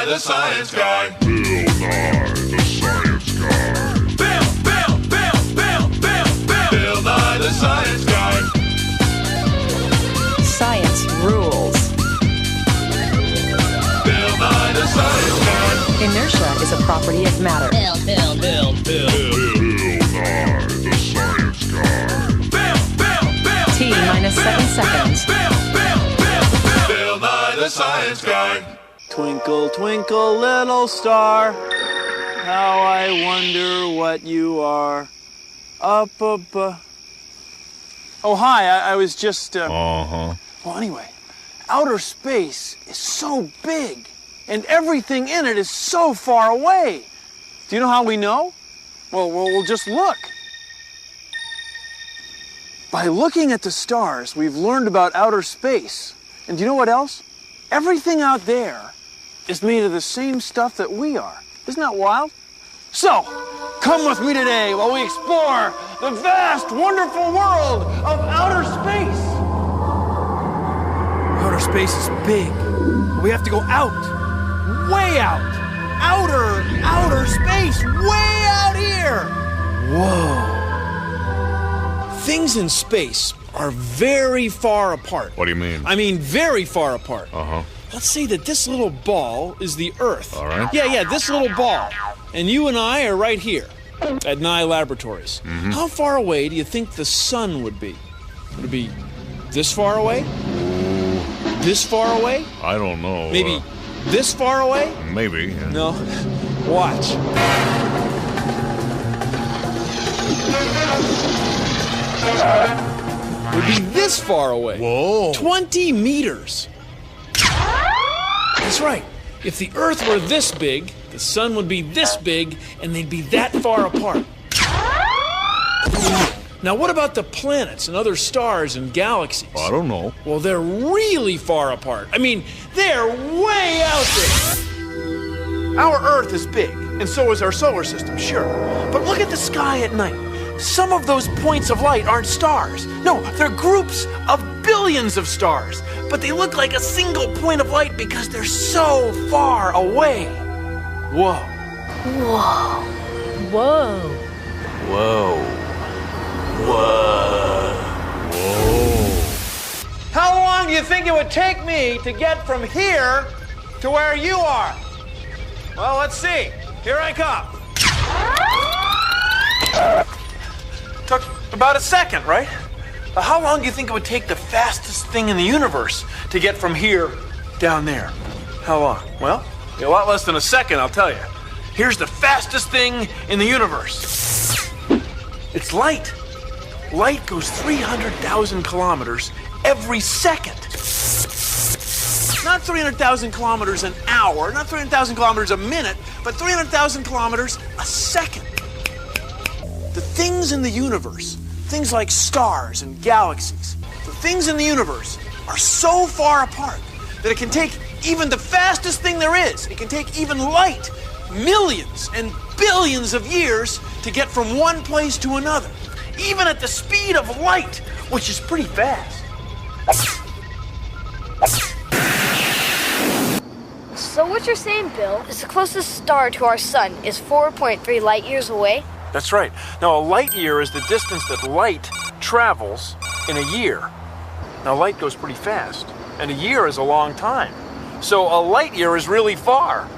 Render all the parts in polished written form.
the Science Guy. Bill Nye, the Science Guy. Bill Nye the Science Guy. Science rules. Bill Nye the Science Guy. Inertia is a property of matter. Bill Nye, the Science Guy. T minus 7 seconds. Bill Nye the Science Guy. Twinkle, twinkle, little star, how I wonder what you are. Up above. Oh, hi, I was just, Well, anyway, outer space is so big, and everything in it is so far away. Do you know how we know? Well, we'll just look. By looking at the stars, we've learned about outer space. And do you know what else? Everything out there is made of the same stuff that we are. Isn't that wild? So, come with me today while we explore the vast, wonderful world of outer space. Outer space is big. We have to go out. Way out. Outer space. Way out here. Whoa. Things in space are very far apart. What do you mean? I mean very far apart. Uh-huh. Let's say that this little ball is the Earth. All right. Yeah, this little ball. And you and I are right here at Nye Laboratories. Mm-hmm. How far away do you think the sun would be? Would it be this far away? This far away? I don't know. Maybe this far away? Maybe. Yeah. No. Watch. Would be this far away. Whoa. 20 meters. That's right. If the Earth were this big, the sun would be this big, and they'd be that far apart. Now, what about the planets and other stars and galaxies? I don't know. Well, they're really far apart. I mean, they're way out there. Our Earth is big, and so is our solar system, sure. But look at the sky at night. Some of those points of light aren't stars. No, they're groups of billions of stars. But they look like a single point of light because they're so far away. Whoa. Whoa. Whoa. Whoa. Whoa. Whoa. How long do you think it would take me to get from here to where you are? Well, let's see. Here I come. Took about a second, right? How long do you think it would take the fastest thing in the universe to get from here down there? How long? Well, a lot less than a second, I'll tell you. Here's the fastest thing in the universe. It's light. Light goes 300,000 kilometers every second. Not 300,000 kilometers an hour, not 300,000 kilometers a minute, but 300,000 kilometers a second. The things in the universe, things like stars and galaxies, the things in the universe are so far apart that it can take even the fastest thing there is. It can take even light millions and billions of years to get from one place to another, even at the speed of light, which is pretty fast. So what you're saying, Bill, is the closest star to our sun is 4.3 light years away? That's right. Now, a light year is the distance that light travels in a year. Now, light goes pretty fast, and a year is a long time. So a light year is really far.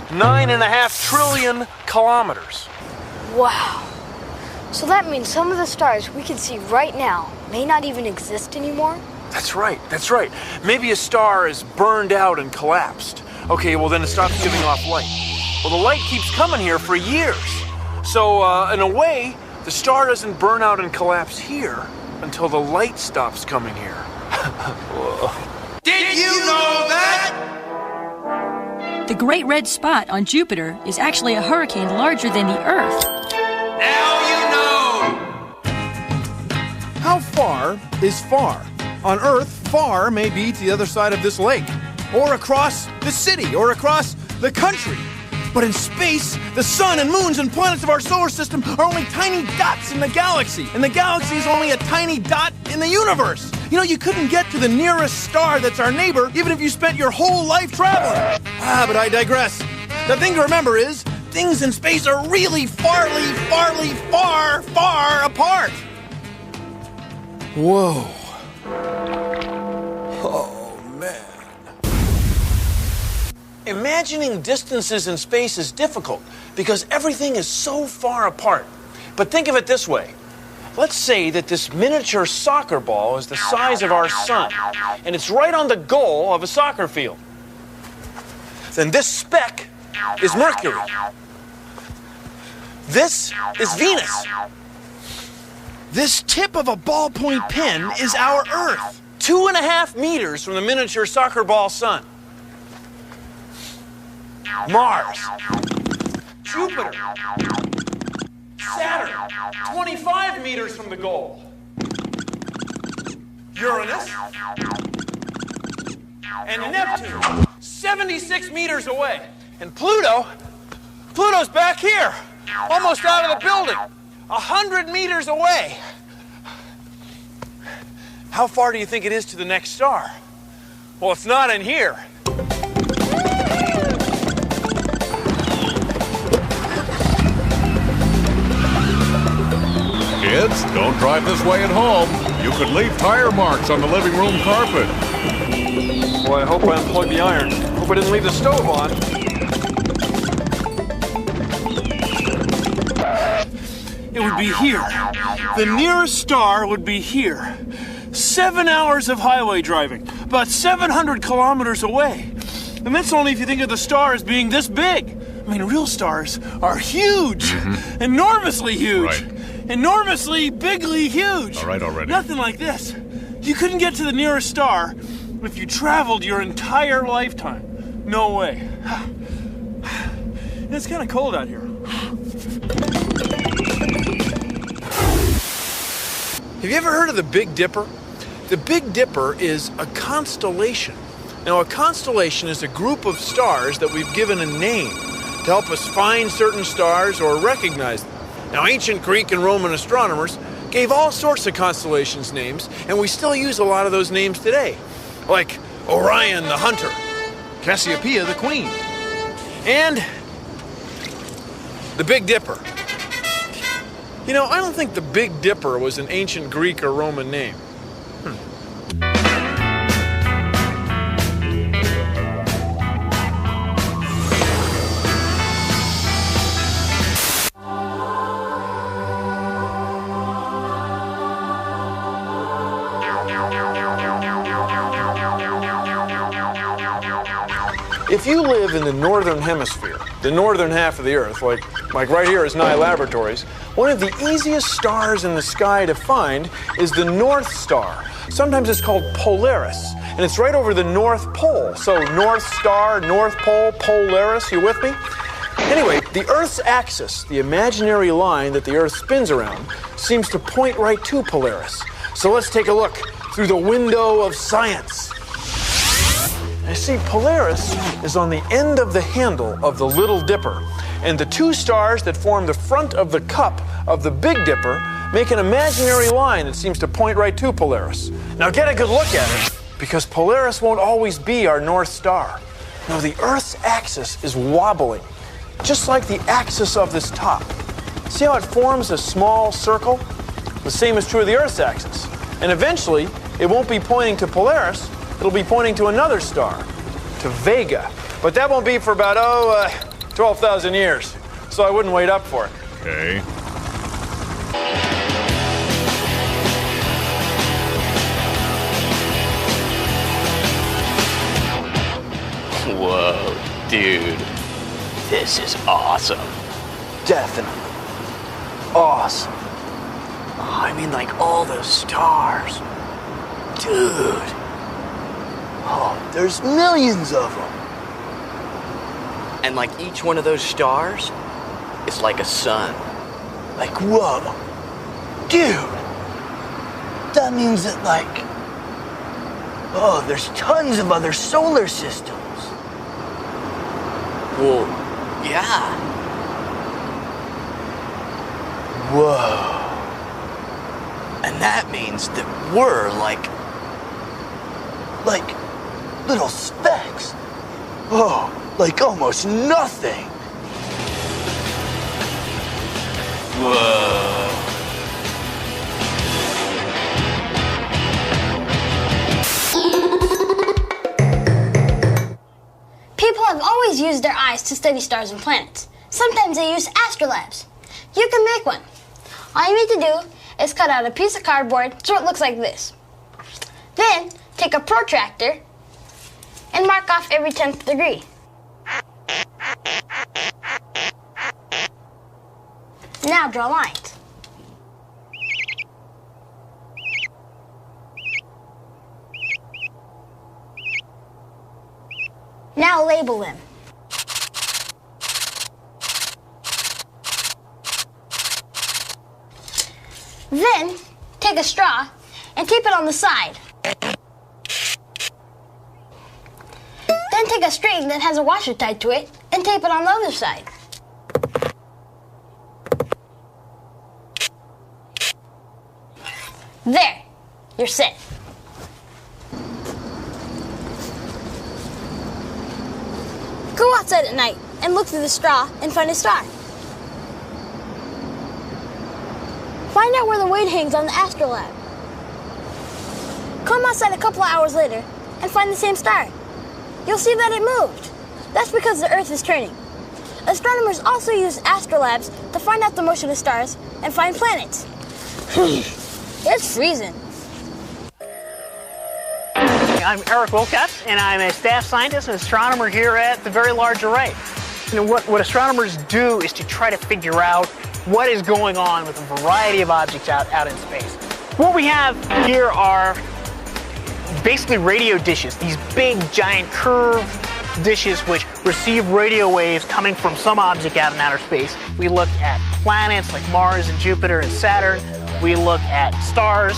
9.5 trillion kilometers. Wow. So that means some of the stars we can see right now may not even exist anymore? That's right, that's right. Maybe a star is burned out and collapsed. Okay, well then it stops giving off light. Well, the light keeps coming here for years. So, in a way, the star doesn't burn out and collapse here until the light stops coming here. Did you know that? The Great Red Spot on Jupiter is actually a hurricane larger than the Earth. Now you know. How far is far? On Earth, far may be to the other side of this lake, or across the city, or across the country. But in space, the sun and moons and planets of our solar system are only tiny dots in the galaxy, and the galaxy is only a tiny dot in the universe. You know, you couldn't get to the nearest star that's our neighbor, even if you spent your whole life traveling. But I digress. The thing to remember is, things in space are really far apart. Whoa. Oh, man. Imagining distances in space is difficult because everything is so far apart. But think of it this way. Let's say that this miniature soccer ball is the size of our sun, and it's right on the goal of a soccer field. Then this speck is Mercury. This is Venus. This tip of a ballpoint pen is our Earth, 2.5 meters from the miniature soccer ball sun. Mars, Jupiter, Saturn, 25 meters from the goal. Uranus and Neptune, 76 meters away. And Pluto's back here, almost out of the building, 100 meters away. How far do you think it is to the next star? Well, it's not in here. Kids, don't drive this way at home. You could leave tire marks on the living room carpet. Boy, I hope I unplugged the iron. Hope I didn't leave the stove on. It would be here. The nearest star would be here. 7 hours of highway driving, about 700 kilometers away. And that's only if you think of the star as being this big. I mean, real stars are huge, enormously huge, Right. enormously, bigly huge. All right, already. Nothing like this. You couldn't get to the nearest star if you traveled your entire lifetime. No way. It's kind of cold out here. Have you ever heard of the Big Dipper? The Big Dipper is a constellation. Now, a constellation is a group of stars that we've given a name to help us find certain stars or recognize them. Now, ancient Greek and Roman astronomers gave all sorts of constellations names, and we still use a lot of those names today, like Orion the Hunter, Cassiopeia the Queen, and the Big Dipper. You know, I don't think the Big Dipper was an ancient Greek or Roman name. If you live in the northern hemisphere, the northern half of the Earth, like right here is Nye Laboratories, one of the easiest stars in the sky to find is the North Star. Sometimes it's called Polaris, and it's right over the North Pole. So North Star, North Pole, Polaris, you with me? Anyway, the Earth's axis, the imaginary line that the Earth spins around, seems to point right to Polaris. So let's take a look through the window of science. You see, Polaris is on the end of the handle of the Little Dipper, and the two stars that form the front of the cup of the Big Dipper make an imaginary line that seems to point right to Polaris. Now get a good look at it, because Polaris won't always be our North Star. No, the Earth's axis is wobbling, just like the axis of this top. See how it forms a small circle? The same is true of the Earth's axis. And eventually, it won't be pointing to Polaris, it'll be pointing to another star, to Vega. But that won't be for about, 12,000 years. So I wouldn't wait up for it. Okay. Whoa, dude. This is awesome. Definitely. Awesome. I mean, like all those stars. Dude. Oh, there's millions of them. And like each one of those stars is like a sun. Like, whoa. Dude. That means that, there's tons of other solar systems. Well, yeah. Whoa. And that means that we're Like little specks. Oh, like almost nothing. Whoa. People have always used their eyes to study stars and planets. Sometimes they use astrolabes. You can make one. All you need to do is cut out a piece of cardboard so it looks like this. Then take a protractor and mark off every 10th degree. Now draw lines. Now label them. Then take a straw and tape it on the side. Then take a string that has a washer tied to it and tape it on the other side. There, you're set. Go outside at night and look through the straw and find a star. Find out where the weight hangs on the astrolabe. Come outside a couple of hours later and find the same star. You'll see that it moved. That's because the Earth is turning. Astronomers also use astrolabes to find out the motion of stars and find planets. It's freezing. I'm Eric Wilcox, and I'm a staff scientist and astronomer here at the Very Large Array. You know, what astronomers do is to try to figure out what is going on with a variety of objects out in space. What we have here are basically radio dishes, these big, giant, curved dishes which receive radio waves coming from some object out in outer space. We look at planets like Mars and Jupiter and Saturn. We look at stars.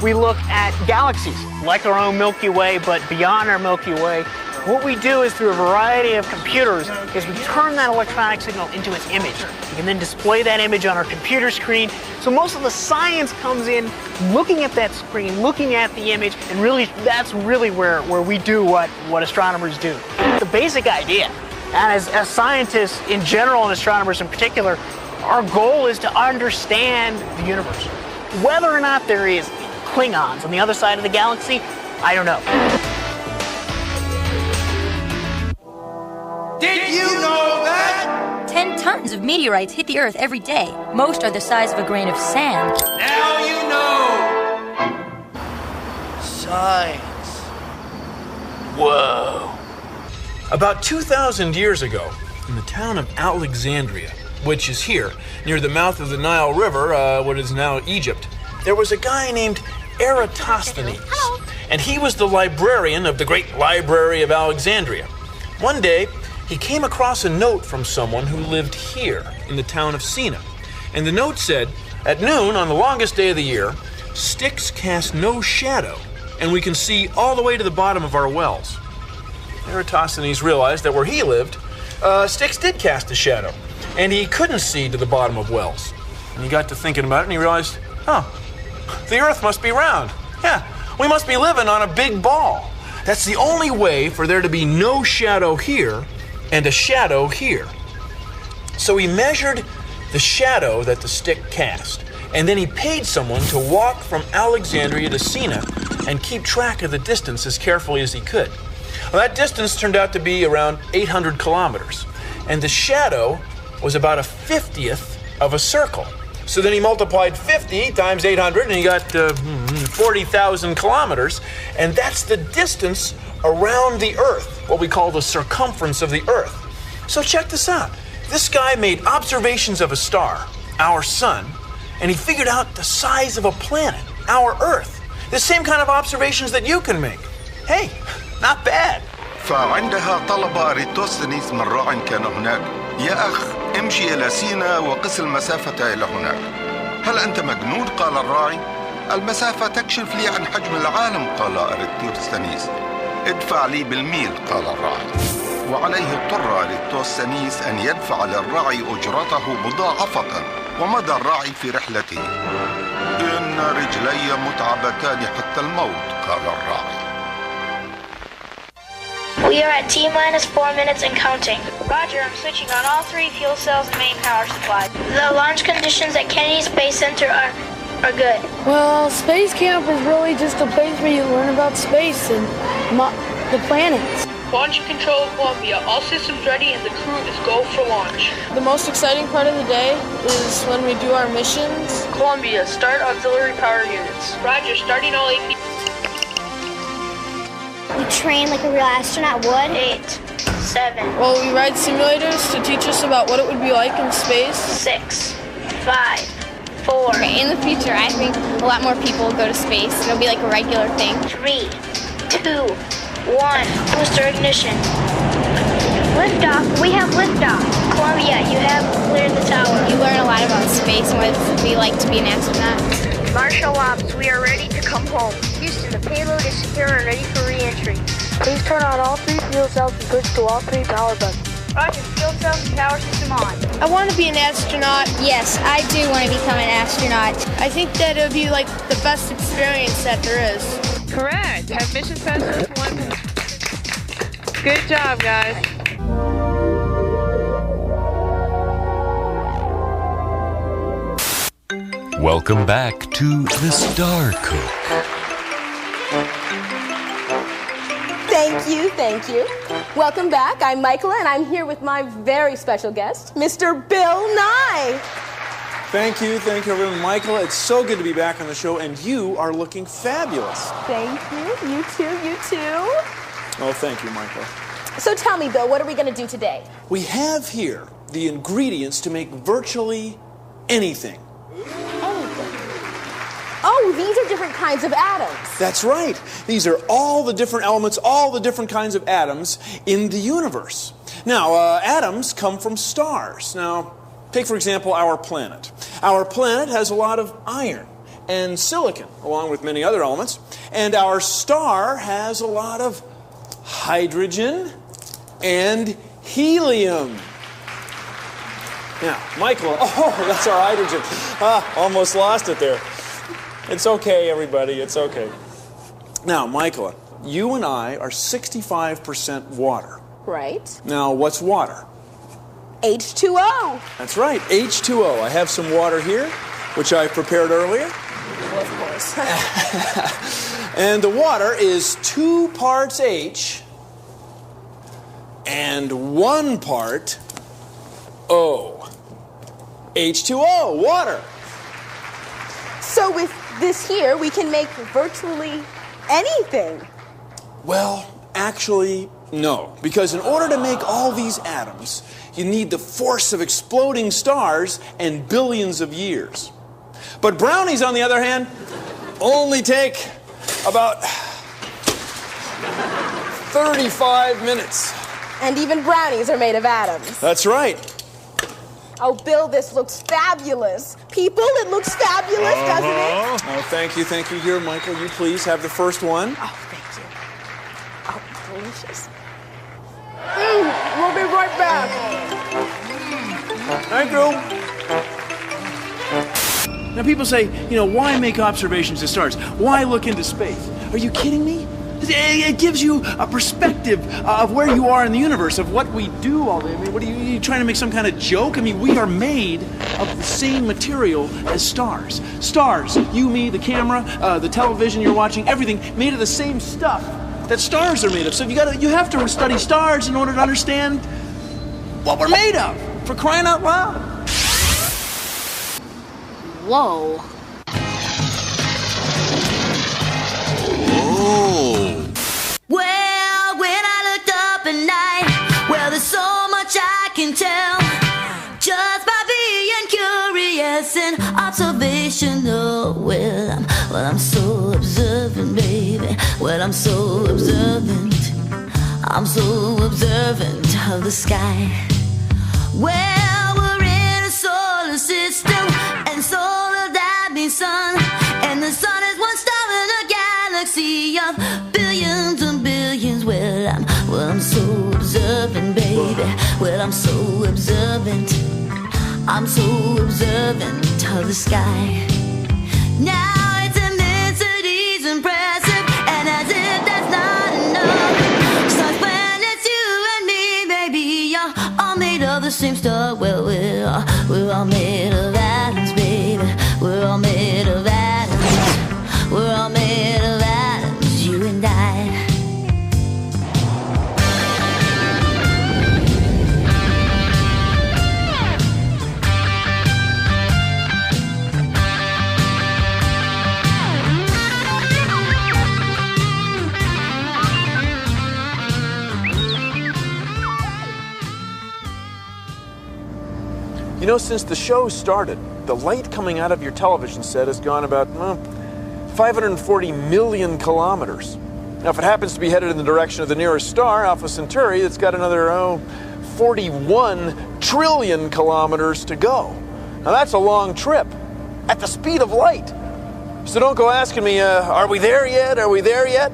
We look at galaxies, like our own Milky Way, but beyond our Milky Way. What we do is through a variety of computers is we turn that electronic signal into an image. We can then display that image on our computer screen. So most of the science comes in looking at that screen, looking at the image, and really that's really where we do what astronomers do. The basic idea, and as scientists in general and astronomers in particular, our goal is to understand the universe. Whether or not there is Klingons on the other side of the galaxy, I don't know. Did you know that? 10 tons of meteorites hit the Earth every day. Most are the size of a grain of sand. Now you know. Science. Whoa. About 2,000 years ago, in the town of Alexandria, which is here, near the mouth of the Nile River, what is now Egypt, there was a guy named Eratosthenes. And he was the librarian of the great Library of Alexandria. One day, he came across a note from someone who lived here in the town of Sina. And the note said, at noon on the longest day of the year, Styx cast no shadow, and we can see all the way to the bottom of our wells. Eratosthenes realized that where he lived, Styx did cast a shadow, and he couldn't see to the bottom of wells. And he got to thinking about it, and he realized, the Earth must be round. Yeah, we must be living on a big ball. That's the only way for there to be no shadow here and a shadow here. So he measured the shadow that the stick cast, and then he paid someone to walk from Alexandria to Sina and keep track of the distance as carefully as he could. Well, that distance turned out to be around 800 kilometers, and the shadow was about a 50th of a circle. So then he multiplied 50 times 800, and he got 40,000 kilometers, and that's the distance around the Earth, what we call the circumference of the Earth. So check this out. This guy made observations of a star, our sun, and he figured out the size of a planet, our Earth. The same kind of observations that you can make. Hey, not bad. فعندها طلب أريتوستنيس من راع كان هناك: يا أخ، امشي إلى سينا وقس المسافة إلى هناك. هل أنت مجنون؟ قال الراعي. المسافة تكشف لي عن حجم العالم، قال أريتوستنيس. ادفع لي بالميل، قال الراعي. وعليه اضطر أريتوستنيس أن يدفع للراعي أجرته مضاعفة، ومضى الراعي في رحلته. إن رجلي متعبتان حتى الموت، قال الراعي. We are at T-minus 4 minutes and counting. Roger, I'm switching on all 3 fuel cells and main power supply. The launch conditions at Kennedy Space Center are good. Well, space camp is really just a place where you learn about space and the planets. Launch control Columbia. All systems ready and the crew is go for launch. The most exciting part of the day is when we do our missions. Columbia, start auxiliary power units. Roger, starting all AP. We train like a real astronaut would. 8, 7. Well, we ride simulators to teach us about what it would be like in space. 6, 5, 4. Okay, in the future, I think a lot more people will go to space. It'll be like a regular thing. 3, 2, 1. Booster ignition. Liftoff. We have liftoff. Columbia, you have cleared the tower. You learn a lot about space and what it would be like to be an astronaut. Marshall Ops, we are ready to come home. Houston, the payload is secure and ready for re-entry. Please turn on all 3 fuel cells and switch to all 3 power buttons. Roger, fuel cells and power system on. I want to be an astronaut. Yes, I do want to become an astronaut. I think that it would be like the best experience that there is. Correct. Have mission specialist 1. Good job, guys. Welcome back to the Star Cook. Thank you. Welcome back. I'm Michaela, and I'm here with my very special guest, Mr. Bill Nye. Thank you, everyone. Michaela, it's so good to be back on the show, and you are looking fabulous. Thank you. You too. Oh, thank you, Michaela. So tell me, Bill, what are we going to do today? We have here the ingredients to make virtually anything. Oh, these are different kinds of atoms. That's right. These are all the different elements, all the different kinds of atoms in the universe. Now, atoms come from stars. Now, take, for example, our planet. Our planet has a lot of iron and silicon, along with many other elements. And our star has a lot of hydrogen and helium. Now, Michael, oh, that's our hydrogen. Almost lost it there. It's okay, everybody, it's okay. Now, Michaela, you and I are 65% water. Right. Now, what's water? H2O. That's right, H2O. I have some water here, which I prepared earlier. Well, of course. And the water is 2 parts H and 1 part O. H2O, water. So with this here, we can make virtually anything. Well, actually, no. Because in order to make all these atoms, you need the force of exploding stars and billions of years. But brownies, on the other hand, only take about 35 minutes. And even brownies are made of atoms. That's right. Oh, Bill, this looks fabulous. People, it looks fabulous, doesn't it? Oh, thank you. Here, Michael, you please have the first one. Oh, thank you. Oh, delicious. We'll be right back. Thank you. Now, people say, why make observations of stars? Why look into space? Are you kidding me? It gives you a perspective of where you are in the universe, of what we do all day. I mean, what are you trying to make some kind of joke? I mean, we are made of the same material as stars. Stars, you, me, the camera, the television you're watching, everything made of the same stuff that stars are made of. So you have to study stars in order to understand what we're made of, for crying out loud. Whoa. Well, when I looked up at night, well, there's so much I can tell just by being curious and observational. Well, I'm so observant, baby. Well, I'm so observant. I'm so observant of the sky. Well, we're in a solar system, and solar that means sun, and the sun is one star in a galaxy of billions and billions. Well, I'm so observant, baby. Well, I'm so observant. I'm so observant of the sky. Now its immensity's impressive, and as if that's not enough, stars plan all made of the same stuff. Well, we're all made of atoms, baby. We're all made of atoms. We're all made of atoms, you and I. You know, since the show started, the light coming out of your television set has gone about 540 million kilometers. Now, if it happens to be headed in the direction of the nearest star, Alpha Centauri, it's got another 41 trillion kilometers to go. Now, that's a long trip at the speed of light. So don't go asking me, are we there yet? Are we there yet?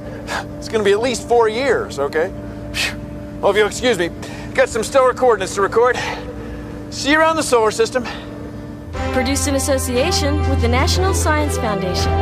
It's going to be at least 4 years, okay? Well, if you'll excuse me, got some stellar coordinates to record. See you around the solar system. Produced in association with the National Science Foundation.